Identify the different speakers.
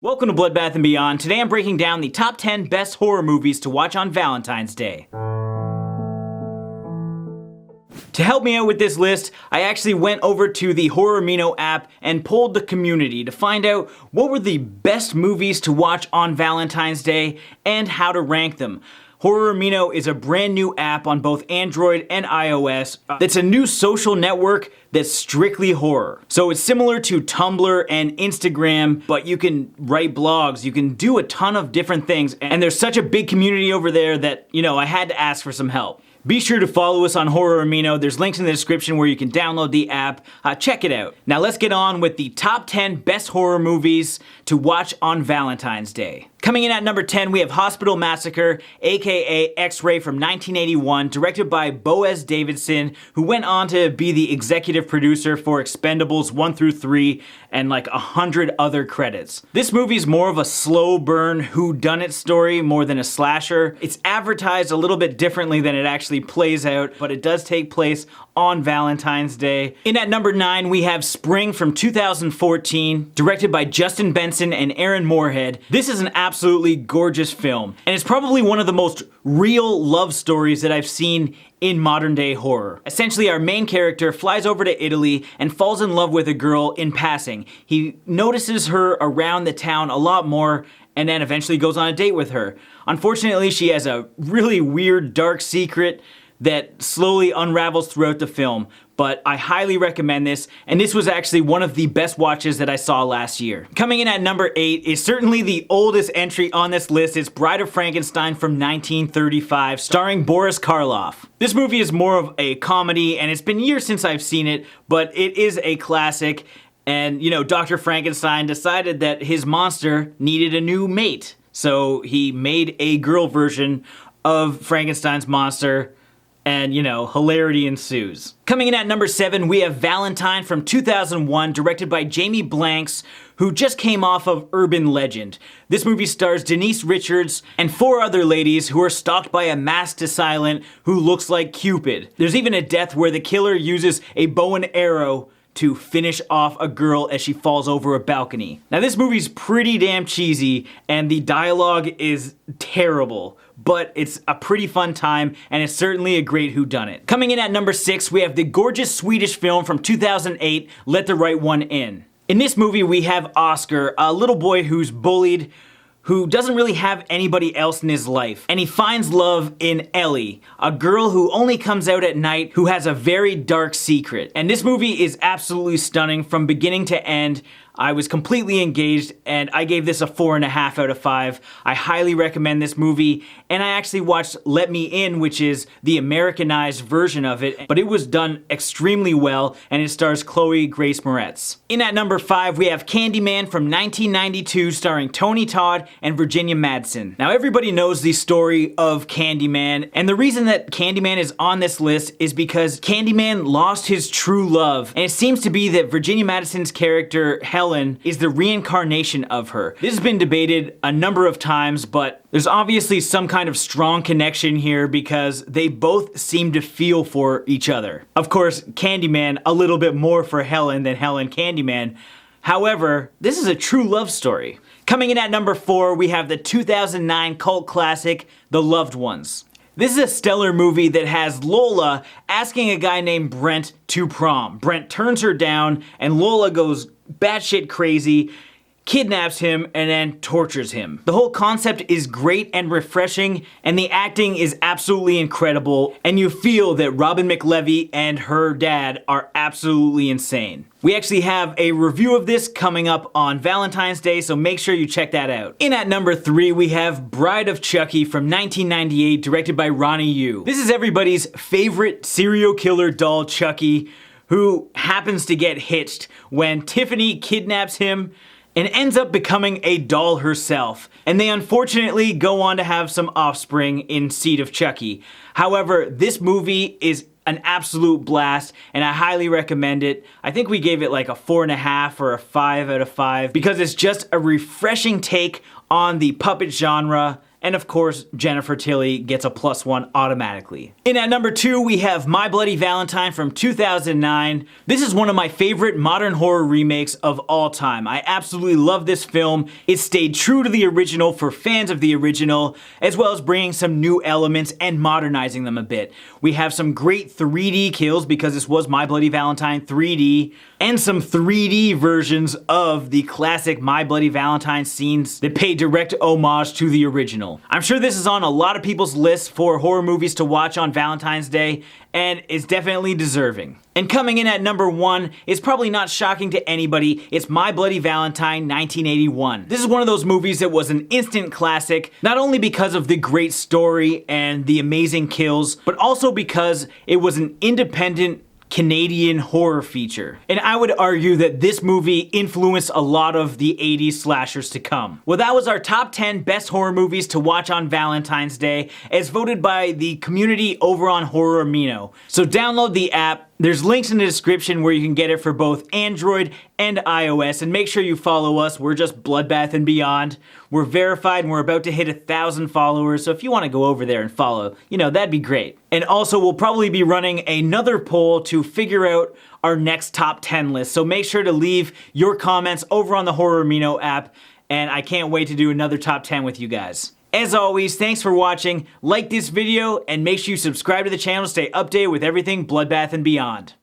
Speaker 1: Welcome to Bloodbath and Beyond. Today I'm breaking down the top 10 best horror movies to watch on Valentine's Day. To help me out with this list, I actually went over to the Horror Amino app and polled the community to find out what were the best movies to watch on Valentine's Day and how to rank them. Horror Amino is a brand new app on both Android and iOS that's a new social network that's strictly horror. So it's similar to Tumblr and Instagram, but you can write blogs, you can do a ton of different things, and there's such a big community over there that, I had to ask for some help. Be sure to follow us on Horror Amino. There's links in the description where you can download the app. Check it out. Now let's get on with the top 10 best horror movies to watch on Valentine's Day. Coming in at number 10, we have Hospital Massacre, aka X-Ray from 1981, directed by Boaz Davidson, who went on to be the executive producer for Expendables 1 through 3 and like 100 other credits. This movie is more of a slow burn whodunit story more than a slasher. It's advertised a little bit differently than it actually plays out, but it does take place on Valentine's Day. In at number 9, we have Spring from 2014, directed by Justin Benson and Aaron Moorhead. This is an absolutely gorgeous film, and it's probably one of the most real love stories that I've seen in modern day horror. Essentially, our main character flies over to Italy and falls in love with a girl in passing. He notices her around the town a lot more and then eventually goes on a date with her. Unfortunately, she has a really weird, dark secret that slowly unravels throughout the film, but I highly recommend this, and this was actually one of the best watches that I saw last year. Coming in at number 8 is certainly the oldest entry on this list. It's Bride of Frankenstein from 1935, starring Boris Karloff. This movie is more of a comedy, and it's been years since I've seen it, but it is a classic, and Dr. Frankenstein decided that his monster needed a new mate, so he made a girl version of Frankenstein's monster, and hilarity ensues. Coming in at number 7, we have Valentine from 2001, directed by Jamie Blanks, who just came off of Urban Legend. This movie stars Denise Richards and 4 other ladies who are stalked by a masked assailant who looks like Cupid. There's even a death where the killer uses a bow and arrow to finish off a girl as she falls over a balcony. Now this movie's pretty damn cheesy and the dialogue is terrible, but it's a pretty fun time and it's certainly a great whodunit. Coming in at number 6, we have the gorgeous Swedish film from 2008, Let the Right One In. In this movie we have Oscar, a little boy who's bullied, who doesn't really have anybody else in his life. And he finds love in Ellie, a girl who only comes out at night who has a very dark secret. And this movie is absolutely stunning from beginning to end. I was completely engaged and I gave this a 4.5 out of 5. I highly recommend this movie, and I actually watched Let Me In, which is the Americanized version of it, but it was done extremely well and it stars Chloe Grace Moretz. In at number 5, we have Candyman from 1992 starring Tony Todd and Virginia Madsen. Now everybody knows the story of Candyman, and the reason that Candyman is on this list is because Candyman lost his true love, and it seems to be that Virginia Madsen's character Helen is the reincarnation of her. This has been debated a number of times, but there's obviously some kind of strong connection here because they both seem to feel for each other. Of course, Candyman a little bit more for Helen than Helen Candyman. However, this is a true love story. Coming in at number 4, we have the 2009 cult classic, The Loved Ones. This is a stellar movie that has Lola asking a guy named Brent to prom. Brent turns her down and Lola goes batshit crazy, kidnaps him, and then tortures him. The whole concept is great and refreshing, and the acting is absolutely incredible, and you feel that Robin McLevy and her dad are absolutely insane. We actually have a review of this coming up on Valentine's Day, so make sure you check that out. In at number 3, we have Bride of Chucky from 1998, directed by Ronnie Yu. This is everybody's favorite serial killer doll, Chucky, who happens to get hitched when Tiffany kidnaps him and ends up becoming a doll herself. And they unfortunately go on to have some offspring in Seed of Chucky. However, this movie is an absolute blast, and I highly recommend it. I think we gave it like a 4.5 or a 5 out of 5 because it's just a refreshing take on the puppet genre, And of course, Jennifer Tilly gets a +1 automatically. In at number 2, we have My Bloody Valentine from 2009. This is one of my favorite modern horror remakes of all time. I absolutely love this film. It stayed true to the original for fans of the original, as well as bringing some new elements and modernizing them a bit. We have some great 3D kills because this was My Bloody Valentine 3D, and some 3D versions of the classic My Bloody Valentine scenes that pay direct homage to the original. I'm sure this is on a lot of people's lists for horror movies to watch on Valentine's Day, and it's definitely deserving. And coming in at number 1 is probably not shocking to anybody. It's My Bloody Valentine 1981. This is one of those movies that was an instant classic, not only because of the great story and the amazing kills, but also because it was an independent Canadian horror feature. And I would argue that this movie influenced a lot of the 80s slashers to come. Well, that was our top 10 best horror movies to watch on Valentine's Day, as voted by the community over on Horror Amino. So download the app. There's links in the description where you can get it for both Android and iOS, and make sure you follow us. We're just Bloodbath and Beyond. We're verified and we're about to hit 1,000 followers, so if you want to go over there and follow, that'd be great. And also, we'll probably be running another poll to figure out our next top 10 list, so make sure to leave your comments over on the Horror Amino app, and I can't wait to do another top 10 with you guys. As always, thanks for watching. Like this video and make sure you subscribe to the channel to stay updated with everything Bloodbath and Beyond.